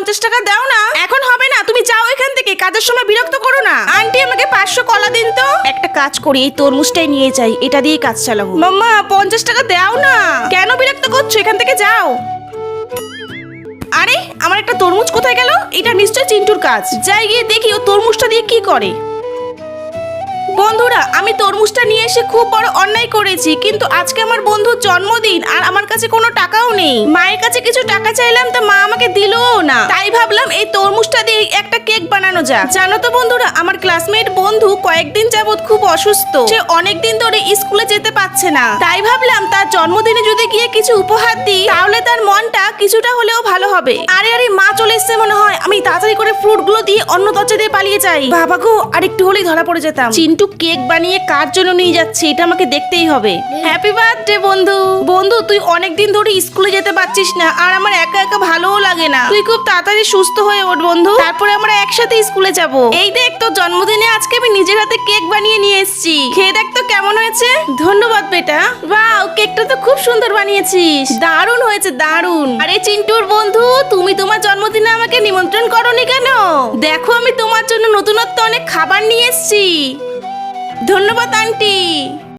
50 টাকা দাও না। এখন হবে না, তুমি যাও এখান থেকে, কাজের সময় বিরক্ত করো না। আন্টি আমাকে 500 কলা দিন তো। একটা কাজ করি, এই তরমুজটাই নিয়ে যাই, এটা দিয়ে কাজ চালাবো। মাম্মা 50 টাকা দাও না। কেন বিরক্ত করছো, এখান থেকে যাও। আরে আমার একটা তরমুজ কোথায় গেল? এটা নিশ্চয় চিন্টুর কাজ। যাই গিয়ে দেখি ও তরমুজটা দিয়ে কি করে। বন্ধুরা, আমি তরমুজটা নিয়ে এসে খুব বড় অন্যায় করেছি, কিন্তু আজকে আমার বন্ধুর জন্মদিন আর আমার কাছে কোনো টাকাও নেই। মায়ের কাছে কিছু টাকা চাইলাম তো মা আমাকে দিলও না, তাই ভাবলাম এই তরমুজটা দিয়ে একটা কেক বানানো যাক। জানো তো বন্ধুরা, আমার ক্লাসমেট বন্ধু কয়েকদিন যাবত খুব অসুস্থ, সে অনেকদিন ধরে স্কুলে যেতে পারছে না। তাই ভাবলাম তার জন্মদিনে যদি গিয়ে কিছু উপহার দিই তাহলে তার মনটা কিছুটা হলেও ভালো হবে। আরে আরে মা চলে এসছে মনে হয়, আমি তাড়াতাড়ি করে ফ্রুটগুলো দিয়ে অন্য দরজা দিয়ে পালিয়ে যাই। বাবা গো, আরেকটু হলেই ধরা পড়ে যেতাম। চিন্টু কেক বানিয়ে কার জন্য নিয়ে যাচ্ছে এটা আমাকে দেখতেই হবে। হ্যাপি বার্থডে বন্ধু। বন্ধু তুই অনেকদিন ধরে স্কুলে যেতে পারছিস না, আর আমার একা একা ভালোও লাগে না। তুই খুব তাড়াতাড়ি সুস্থ হয়ে ওঠ বন্ধু, তারপরে আমরা একসাথে স্কুলে যাব। এই দেখ তোর জন্মদিনে আজকে আমি নিজের হাতে কেক বানিয়ে নিয়ে এসেছি, খেয়ে দেখ তো কেমন হয়েছে। ধন্যবাদ বেটা। ওয়াও, কেকটা তো খুব সুন্দর বানিয়েছিস, দারুণ হয়েছে দারুণ। আরে চিন্টুর বন্ধু, তুমি তোমার জন্মদিনে আমাকে নিমন্ত্রণ করোনি কেন? দেখো আমি তোমার জন্য নতুনত্ব অনেক খাবার নিয়ে এসেছি। ধন্যবাদ আন্টি।